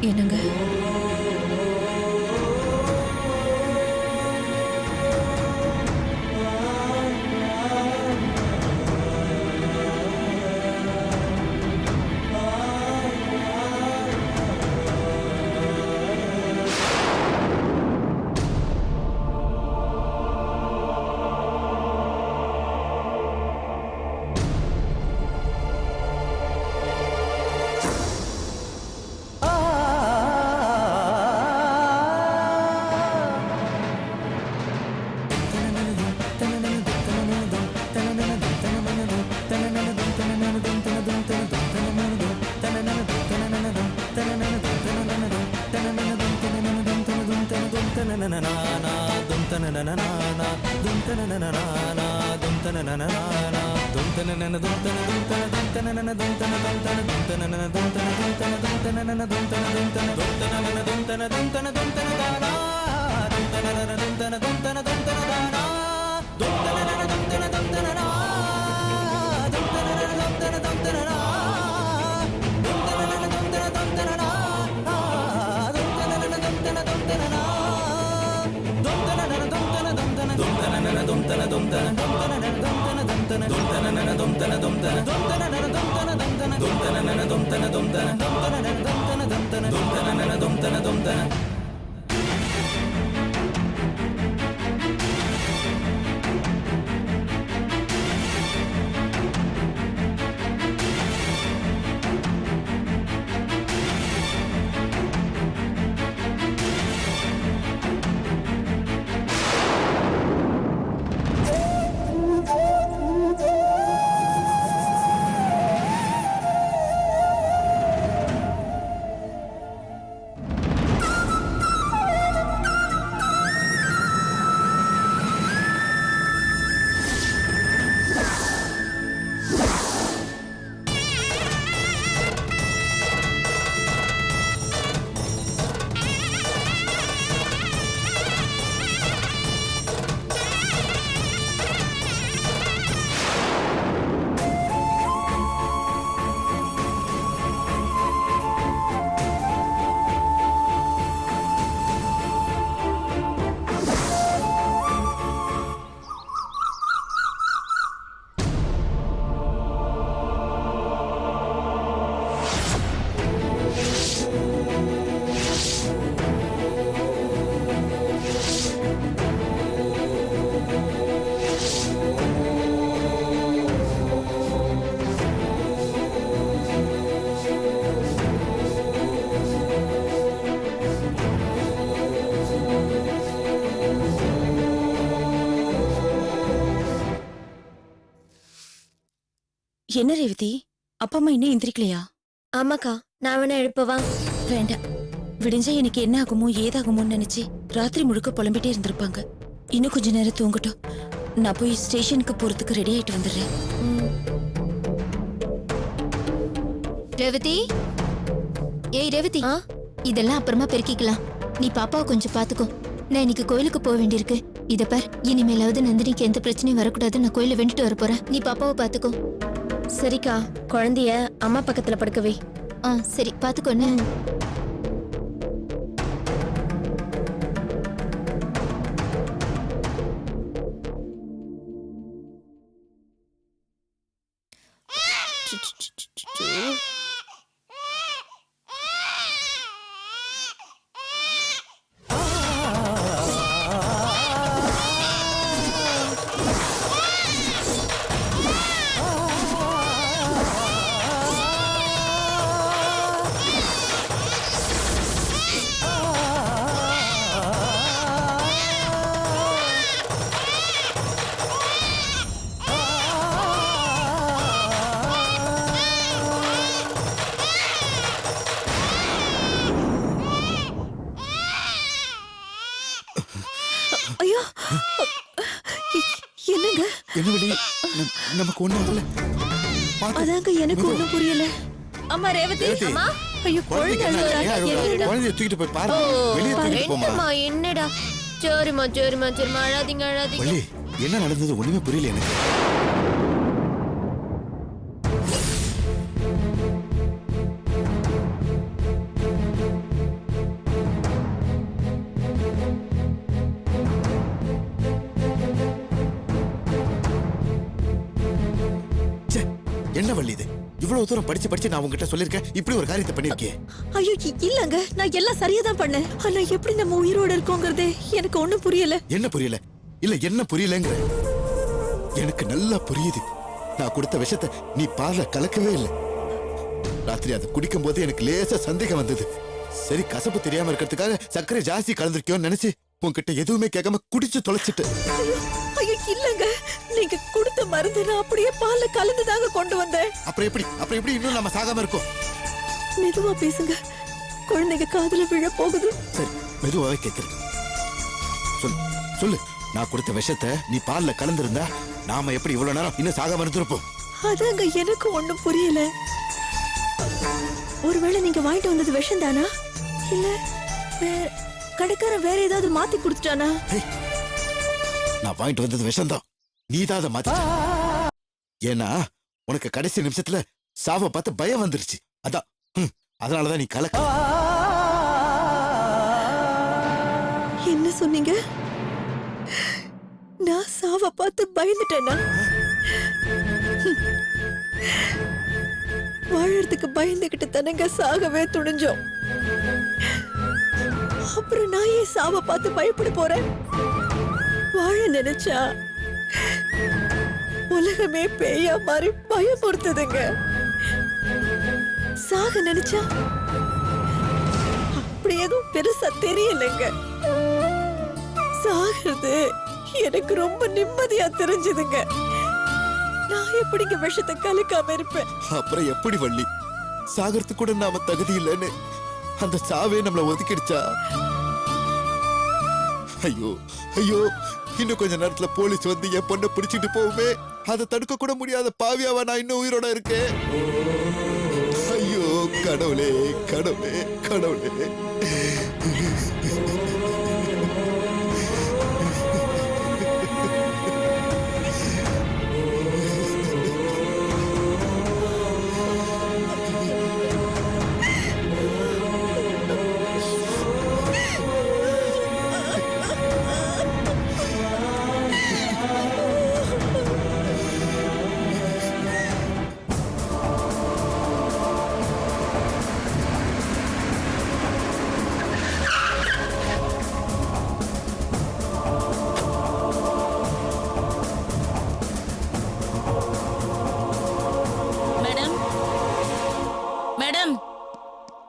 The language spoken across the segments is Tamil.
என்னங்க? என்ன ரேவதி, அப்பா அம்மா இன்னும் எந்திரிக்கலையா? ஆமாக்கா, நான் வேணா எழுப்பவா? வேண்டாம். விடிஞ்சா எனக்கு என்ன ஆகுமோ ஏதாகுமோன்னு நினைச்சு ராத்திரி முழுக்க புலம்பிட்டே இருந்திருப்பாங்க. இன்னும் கொஞ்ச நேரம் தூங்கட்டும். நான் போய் ஸ்டேஷனுக்கு போறதுக்கு ரெடி ஆயிட்டு வந்துடுறேன். ரேவதி, ஏய் ரேவதி, இதெல்லாம் அப்புறமா பெருக்கிக்கலாம். நீ பாப்பாவை கொஞ்சம் பாத்துக்கோ. நான் இன்னைக்கு கோயிலுக்கு போக வேண்டியிருக்கு. இத பார், இனிமேலாவது நந்தினிக்கு எந்த பிரச்சனையும் வரக்கூடாது. நான் கோயில வேண்டிட்டு வர போறேன். நீ பாப்பாவை பாத்துக்கோ. சரிக்கா, குழந்தைய அம்மா பக்கத்துல படுக்கவே. சரி, பாத்துக்கோன்னு. ஐயோ, என்னங்க? நமக்கு ஒண்ணும் இல்ல. அதாங்க எனக்கு ஒண்ணும் புரியல. அம்மா ரேவதி, அம்மா, ஐயோ குழந்தைய தூக்கிட்டு போய் பாரு. வெளிய தூக்கிட்டு போமா. என்னடா? சரிம்மா சரிம்மா சரிம்மா, அழாதீங்க அழாதீங்க. என்ன நடந்தது ஒண்ணுமே புரியல எனக்கு. என்ன வள்ளி இது? இவ்வளவு தூரம் படிச்சு நான் உங்ககிட்ட சொல்லிருக்கேன், இப்படி ஒரு காரியத்தை பண்ணிருக்கியே. ஐயோ இல்லங்க, நான் எல்லாம் சரியா தான் பண்ணேன். ஆனா எப்படி நம்ம உயிரோட இருக்கோங்கிறதே எனக்கு ஒண்ணும் புரியல. என்ன புரியல? இல்ல என்ன புரியலங்கிற? எனக்கு நல்லா புரியுது. நான் கொடுத்த விஷத்தை நீ பால்ல கலக்கவே இல்லை. ராத்திரி அதை குடிக்கும் போது எனக்கு லேசா சந்தேகம் வந்தது. சரி, கசப்பு தெரியாம இருக்கிறதுக்காக சர்க்கரை ஜாஸ்தி கலந்துருக்கியோன்னு நினைச்சு உன்கிட்ட எதுவுமே கேட்காம குடிச்சு தொலைச்சிட்டு. ஐயோ இல்லங்க, நீங்க கொடுத்த மருந்து நான் அப்படியே பால்ல கலந்துதாங்க கொண்டு வந்தேன். அப்புறம் எப்படி இன்னும் நம்ம சாகாம இருக்கோம்? மெதுவா பேசுங்க, குழந்தைங்க காதுல விழ போகுது. சரி, மெதுவாவே கேட்கிறேன். சொல்லு. நான் கொடுத்த விஷத்தை நீ பால்ல கலந்திருந்தா நாம எப்படி இவ்வளவு நேரம் இன்னும் சாகாம இருந்திருப்போம்? அதாங்க எனக்கு ஒண்ணும் புரியல. ஒருவேளை நீங்க வாங்கிட்டு வந்தது விஷம் தானா, இல்ல கடைக்காரன் வேற ஏதாவது மாத்தி கொடுத்துட்டானா? நான் வாங்கிட்டு வந்தது விஷம்தான். நீதான் அதை மாத்திட்ட. ஏன்னா உனக்கு கடைசி நிமிஷத்துல சாவை பார்த்து பயம் வந்துருச்சு. அதனாலதான் நீ கலக்க. என்ன சொன்னீங்க? நான் சாவை பார்த்து பயந்துட்டேனா? வாழறதுக்கு பயந்துகிட்டு தானங்க சாகவே துணிஞ்சோம். அப்புறம் நான் ஏன் சாவை பார்த்து பயப்பட போறேன்? வாழ நினைச்சா உலகமே பேயா மாறி பயமுறுத்துதுங்க. சாக நினைச்சா அப்படி எதுவும் பெருசா தெரியலங்க. சாகிறது எனக்கு ரொம்ப நிம்மதியா தெரிஞ்சதுங்க. நான் எப்படிங்க விஷத்தை கலக்காம இருப்பேன்? அப்புறம் எப்படி வள்ளி, சாகறதுக்கு கூட நாம தகுதி இல்லைன்னு அந்த சாவே நம்மள ஒதுக்கிடுச்சா? ஐயோ, இன்னும் கொஞ்ச நேரத்துல போலீஸ் வந்து என் பொண்ணை பிடிச்சிட்டு போகுமே, அதை தடுக்க கூட முடியாத பாவியாவா நான் இன்னும் உயிரோட இருக்கேன். ஐயோ கடவுளே.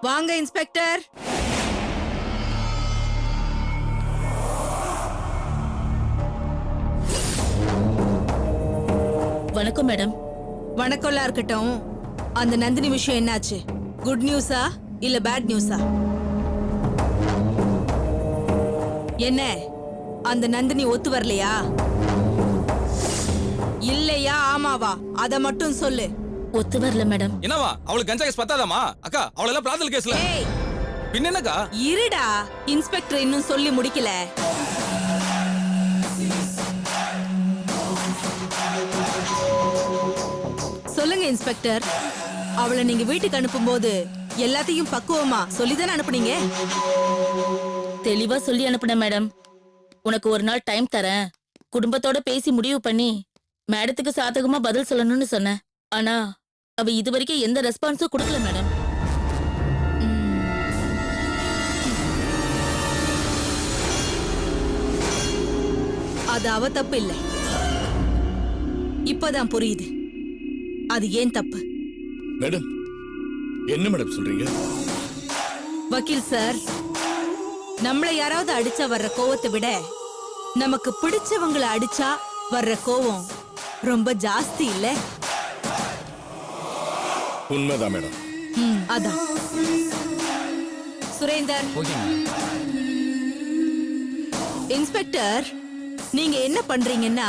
வாங்க இன்ஸ்பெக்டர். வணக்கம் மேடம். வணக்கம்லாம் இருக்கட்டும். அந்த நந்தினி விஷயம் என்னாச்சு? குட் நியூஸா இல்ல பேட் நியூஸா? என்ன, அந்த நந்தினி ஒத்து வரலையா? இல்லையா ஆமாவா? அத மட்டும் சொல்லு. ஒத்து வரல மேடம். என்னவா அவளுக்கு கஞ்சா கேஸ் பத்தாதாமா? அக்கா அவள எல்லாம் பிராதல் கேஸ்ல. பின்ன என்னக்கா? இருடா, இன்ஸ்பெக்டர் இன்னும் சொல்லி முடிக்கல. சொல்லுங்க இன்ஸ்பெக்டர், அவளை நீங்க வீட்டுக்கு அனுப்பும் போது எல்லாத்தையும் பக்குவமா சொல்லிதானே அனுப்புனீங்க? தெளிவா சொல்லி அனுப்புனேன் மேடம். உனக்கு ஒரு நாள் டைம் தரேன், குடும்பத்தோட பேசி முடிவு பண்ணி மேடத்துக்கு சாதகமா பதில் சொல்லணும்னு சொன்னேன். ஆனா அவ இது வரைக்கும் எந்த ரெஸ்பான்ஸும் கொடுக்கல மேடம். அது அவ தப்பு இல்ல. இப்பதான் புரியுது அது ஏன் தப்பு. மேடம், என்ன மேடம் சொல்றீங்க? வக்கீல் சார், நம்மளை யாராவது அடிச்சா வர்ற கோவத்தை விட நமக்கு பிடிச்சவங்களை அடிச்சா வர்ற கோவம் ரொம்ப ஜாஸ்தி இல்ல? உண்மைதான் மேடம். அதான் சுரேந்தர். இன்ஸ்பெக்டர், நீங்க என்ன பண்றீங்கன்னா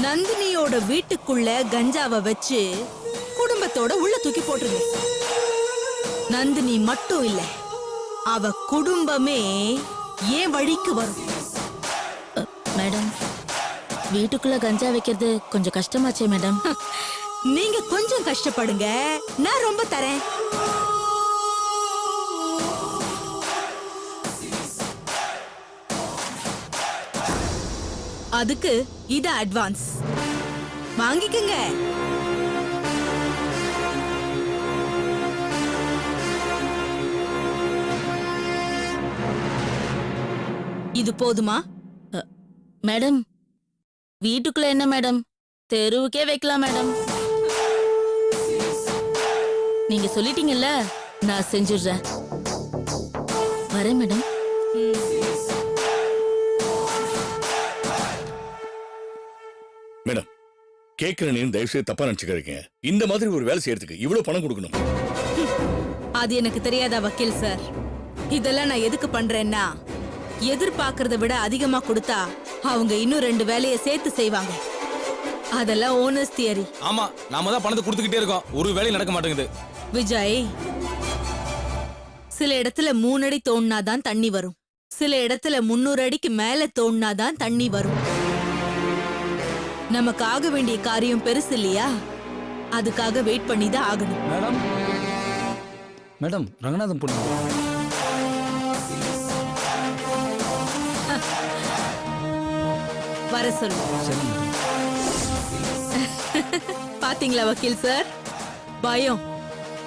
நந்தினியோட வீட்டுக்குள்ள கஞ்சாவை வச்சு குடும்பத்தோட உள்ள தூக்கி போட்டுருங்க. நந்தினி மட்டும் இல்ல, அவ குடும்பமே ஏன் வழிக்கு வரும். மேடம், வீட்டுக்குள்ள கஞ்சா வைக்கிறது கொஞ்சம் கஷ்டமாச்சே மேடம். நீங்க கொஞ்சம் கஷ்டப்படுங்க, நான் ரொம்ப தரேன். அதுக்கு இது அட்வான்ஸ் வாங்கிக்கங்க. இது போதுமா? மேடம் வீட்டுக்குள்ள என்ன மேடம், தெருவுக்கே வைக்கலாம் மேடம். நீங்க சொல்லிட்டீங்கல்ல, நான் செஞ்சிடுறேன். வரேன் மேடம். மேடம், கேட்கிறேன்னு தயவு செய்து தப்பா நினைச்சுக்காதீங்க. இந்த மாதிரி ஒரு வேலை செய்யறதுக்கு இவ்வளவு பணம் கொடுக்கணும்? அது எனக்கு தெரியாதா வக்கீல் சார்? இதெல்லாம் நான் எதுக்கு பண்றேன்னா, எதிர்பார்க்கறத விட அதிகமா கொடுத்தா அவங்க இன்னும் 2 வேலையை சேர்த்து செய்வாங்க. அதெல்லாம் ஓனர்ஸ் தியரி. ஆமா, நாம தான் பணத்தை கொடுத்துக்கிட்டே இருக்கோம், ஒரு வேலையும் நடக்க மாட்டேங்குது. விஜய், சில இடத்துல 3 அடி தோண்டினாதான் தண்ணி வரும், சில இடத்துல 300 அடிக்கு மேல தோண்டினாதான் தண்ணி வரும். நமக்கு ஆக வேண்டிய காரியம் பெருசு இல்லையா? அதுக்காக வெயிட் பண்ணி தான் ஆகணும். மேடம், மேடம் ரங்கநாதன் பொண்ணு. வர சொல்லு. பாத்தீங்களா வக்கீல் சார், பயம்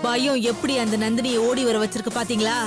பயம் எப்படி அந்த நந்தினியை ஓடி வர வச்சிருக்கு பாத்தீங்களா?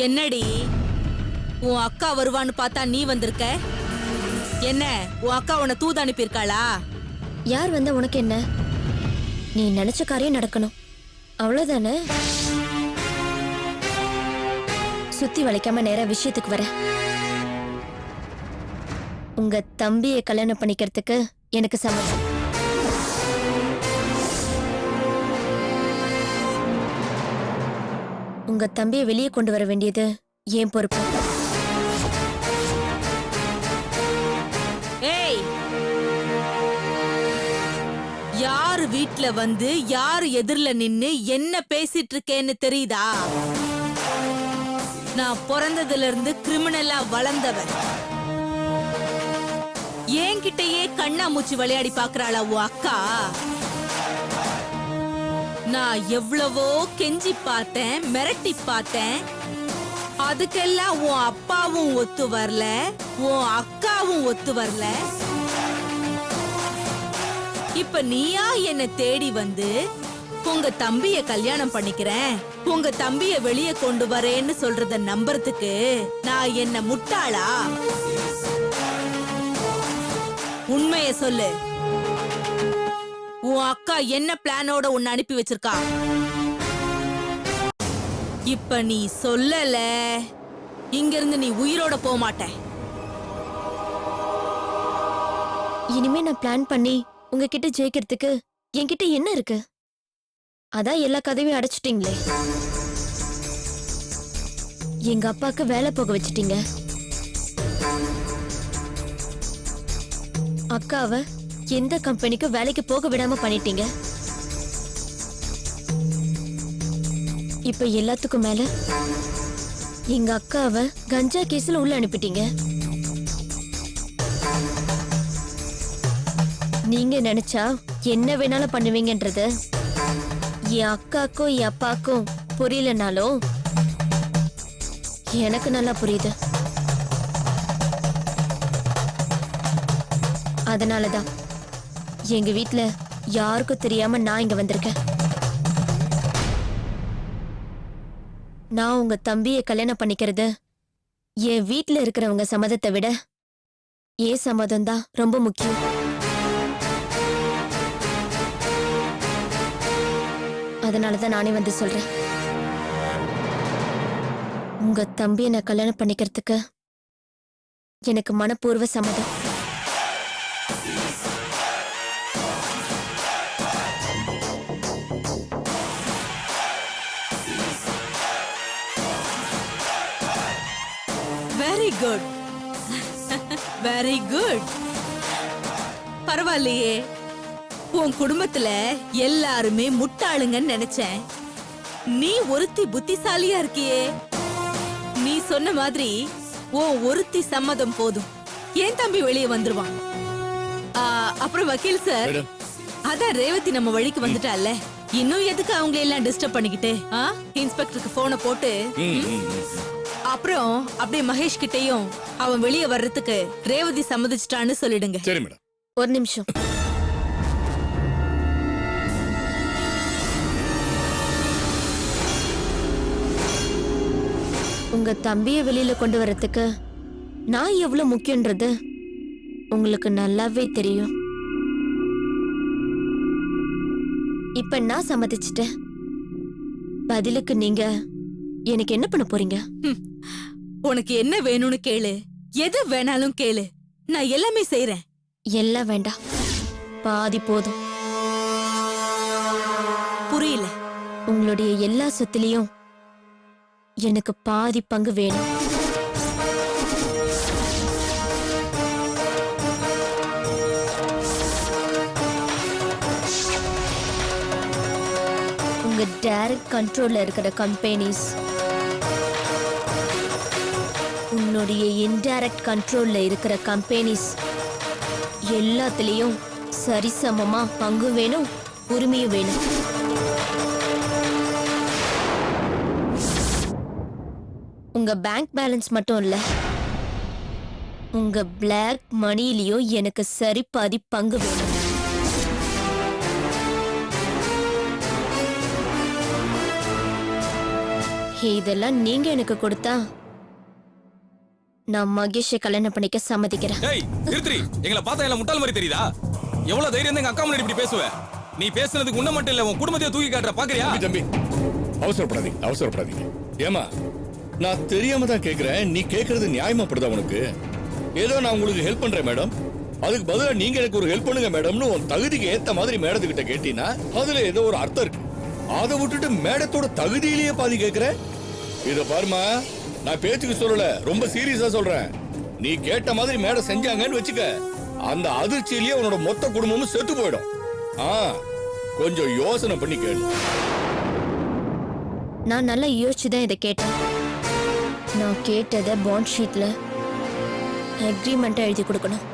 என்னடி, உன் அக்கா வருவான்னு பார்த்தா நீ வந்திருக்க? என்ன, உன் அக்கா உன்னை தூது அனுப்பியிருக்காளா? யார் வந்தா உனக்கு என்ன? நீ நினைச்ச காரியம் நடக்கணும், அவ்வளவுதானே. சுத்தி வளைக்காம நேரா விஷயத்துக்கு வர. உங்க தம்பியை கல்யாணம் பண்ணிக்கிறதுக்கு எனக்கு சம்மதம். உங்க தம்பியை வெளியே கொண்டு வர வேண்டியது ஏன் பொறுப்பு. ஏய், யாரு வீட்ல வந்து யாரு எதிரில நின்னு என்ன பேசிட்டு இருக்கேன்னு தெரியுதா? நான் பிறந்ததுல இருந்து கிரிமினலா வளர்ந்தவன். என்கிட்டயே கண்ணாமூச்சி விளையாடி பாக்குறாளா உன் அக்கா? நான் எவ்வளவோ கெஞ்சி பார்த்தேன், மிரட்டி பார்த்தேன். அதுக்கெல்லாம் உன் அப்பாவும் ஒத்து வரல, உன் அக்காவும் ஒத்து வரல. இப்ப நீயா என்ன தேடி வந்து உங்க தம்பிய கல்யாணம் பண்ணிக்கிறேன், உங்க தம்பிய வெளியே கொண்டு வரேன்னு சொல்றத நம்புறதுக்கு நான் என்ன முட்டாளா? உண்மைய சொல்லு. உன் அக்கா என்ன பிளானோட உன்னை அனுப்பி வச்சிருக்கா? இப்ப நீ சொல்லல, இங்க இருந்து நீ உயிரோட போக மாட்ட. இனிமே நான் பிளான் பண்ணி உங்ககிட்ட ஜெயிக்கிறதுக்கு என்கிட்ட என்ன இருக்கு? அதான் எல்லா கதையும் அடைச்சிட்டீங்களே. எங்க அப்பாக்கு வேலை போக வச்சிட்டீங்க, அக்காவை எந்த கம்பெனிக்கு வேலைக்கு போக விடாம பண்ணிட்டீங்க. இப்ப எல்லாத்துக்கும் மேல எங்க அக்காவை கஞ்சா கேஸ்ல உள்ள அனுப்பிட்டீங்க. நீங்க நினைச்சா என்ன வேணாலும் பண்ணுவீங்கன்றது என் அக்காக்கும் என் அப்பாக்கும் புரியலனாலும் எனக்கு நல்லா புரியுது. அதனாலதான் எங்க வீட்ல யாருக்கும் தெரியாம நான் இங்க வந்திருக்கேன். நான் உங்க தம்பியை கல்யாணம் பண்ணிக்கிறது என் வீட்ல இருக்கிறவங்க சம்மதத்தை விட ஏன் சம்மதம் தான் ரொம்ப முக்கியம். அதனாலதான் நானே வந்து சொல்றேன். உங்க தம்பியை நான் கல்யாணம் பண்ணிக்கிறதுக்கு எனக்கு மனப்பூர்வ சம்மதம். Very good, very good. பரவாயில்லையே, உன் குடும்பத்துல எல்லாருமே முட்டாளுங்கன்னு நினைச்சேன். நீ ஒருத்தி புத்திசாலியா இருக்கியே. நீ சொன்ன மாதிரி உன் ஒருத்தி சம்மதம் போதும், ஏன் தம்பி வெளியே வந்துருவான். அப்புறம் வக்கீல் சார், மேடம். அதான் ரேவதி நம்ம வழிக்கு வந்துட்டால, இன்னும் எதுக்கு அவங்க எல்லாம் டிஸ்டர்ப் பண்ணிக்கிட்டு? இன்ஸ்பெக்டருக்கு போனை போட்டு அப்புறம் அப்படியே மகேஷ் கிட்டயும் அவன் வெளியே வர்றதுக்கு ரேவதி சம்மதிச்சிட்டான்னு சொல்லிடுங்க. சரி மேடம். ஒரு நிமிஷம். உங்க தம்பிய வெளியில கொண்டு வரதுக்கு நான் எவ்வளவு முக்கியன்றது உங்களுக்கு நல்லாவே தெரியும். இப்ப நான் சம்மதிச்சிட்டேன். பதிலுக்கு நீங்க எனக்கு என்ன பண்ண போறீங்க? உனக்கு என்ன வேணும்னு கேளு, எது வேணாலும் கேளு, நான் எல்லாமே செய்றேன். எல்லாம் வேண்டாம், பாதி போதும். புரியல. உங்களுடைய எல்லா சொத்துலயும் எனக்கு பாதி பங்கு வேணும். உங்க டைரக்ட் கண்ட்ரோல்ல இருக்கிற கம்பெனிஸ், உன்னுடைய இன்டைரக்ட் கண்ட்ரோல்ல இருக்கிற கம்பெனிஸ் எல்லாத்துலயும் சரிசமமா பங்கு வேணும், உரிமையும் வேணும். உங்க பேங்க் பேலன்ஸ் மட்டும் இல்ல, உங்க பிளாக் மணிலயும் எனக்கு சரி பாதி பங்கு வேணும். இதெல்லாம் நீங்க எனக்கு கொடுத்தா நான் மகேஷை கல்யாணம் பண்ணிக்க சம்மதிக்கிறேன். ஏய் நிறுத்துறி, எங்களை பார்த்தா எல்லாம் முட்டாள் மாதிரி தெரியுதா? எவ்வளவு தைரியம் தான் எங்க அக்கா முன்னாடி இப்படி பேசுவ? நீ பேசுனதுக்கு உன்ன மட்டும் இல்ல, உன் குடும்பத்தையே தூக்கி காட்டுற, பாக்குறியா? தம்பி அவசரப்படாதீங்க, அவசரப்படாதீங்க. ஏமா, நான் தெரியாம தான் கேக்குறேன். நீ கேக்குறது நியாயமாப்படுதா உனக்கு? ஏதோ நான் உங்களுக்கு ஹெல்ப் பண்றேன் மேடம், அதுக்கு பதிலா நீங்க எனக்கு ஒரு ஹெல்ப் பண்ணுங்க மேடம்னு உன் தகுதிக்கு ஏத்த மாதிரி மேடத்துக்கிட்ட கேட்டீங்கன்னா அதுல ஏதோ ஒரு அர்த்தம் இருக்கு. அதை விட்டுட்டு மேடத்தோட தகுதியிலேயே பாதி கேக்குற. இத பாருமா, நான் பேச்சுக்கு சொல்லல, ரொம்ப சீரியஸா சொல்றேன். நீ கேட்ட மாதிரி மேடம் செஞ்சாங்கன்னு வச்சுக்க, அந்த அதிர்ச்சியிலேயே உன்னோட மொத்த குடும்பமும் செத்து போயிடும். கொஞ்சம் யோசனை பண்ணி கேளு. நான் நல்லா யோசிச்சுதான் இதை கேட்டேன். நான் கேட்டதை பாண்ட் ஷீட்ல அக்ரிமெண்ட் எழுதி கொடுக்கணும்.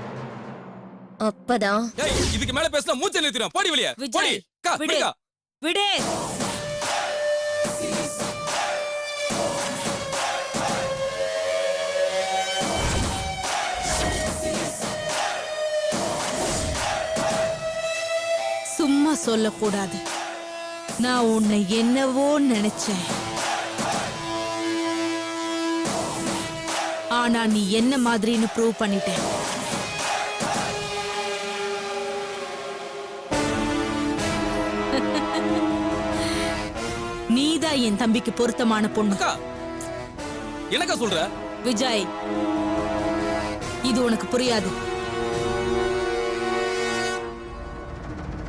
அப்பதான் ஏய் இதுக்கு மேல பேசினா மூச்சை நிறுத்திடும். போடி வெளிய. போடி. விஜய், அக்கா, விடு. விடுக்கா. விடு. சும்மா சொல்லக்கூடாது. நான் உன்னை என்னவோ நினைச்சேன், ஆனா நீ என்ன மாதிரின்னு ப்ரூவ் பண்ணிட்ட. நீதான் என் தம்பிக்கு பொருத்தமான பொண்ணு. அக்கா, என்னக்கா சொல்ற? விஜய், இது உனக்கு புரியாது.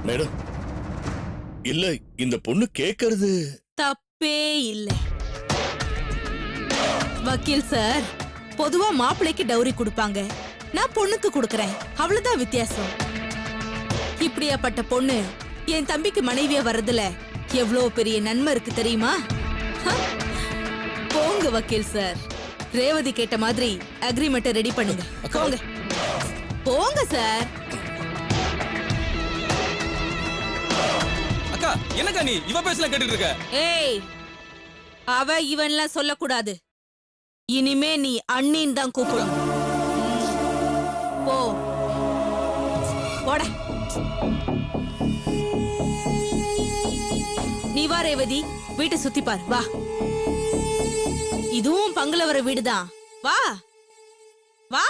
மேடம், இல்ல இந்த பொண்ணு கேக்குறது தப்பே இல்ல. வக்கீல் சார், பொதுவா மாப்பிள்ளைக்கு டௌரி கொடுப்பாங்க, நான் பொண்ணுக்கு கொடுக்கறேன், அவ்வளவுதான் வித்தியாசம். இப்படியாப்பட்ட பொண்ணு என் தம்பிக்கு மனைவியா வர்றதுல எவ்வளவு பெரிய நன்மை இருக்கு தெரியுமா? போங்க வக்கீல் சார், ரேவதி கேட்ட மாதிரி அக்ரிமெண்ட் ரெடி பண்ணுங்க. போங்க போங்க சார். அக்கா, என்னக்கா நீ இவ பேசல கேட்டுட்டு இருக்க? ஏய், அவ இவன்லாம் சொல்லக்கூடாது. இனிமே நீ அண்ணின் தான் கூப்பிடும். போ போட. நீ வா ரேவதி, வீட்டை சுத்தி பார். வா, இதுவும் பங்கள வர வீடுதான். வா வா.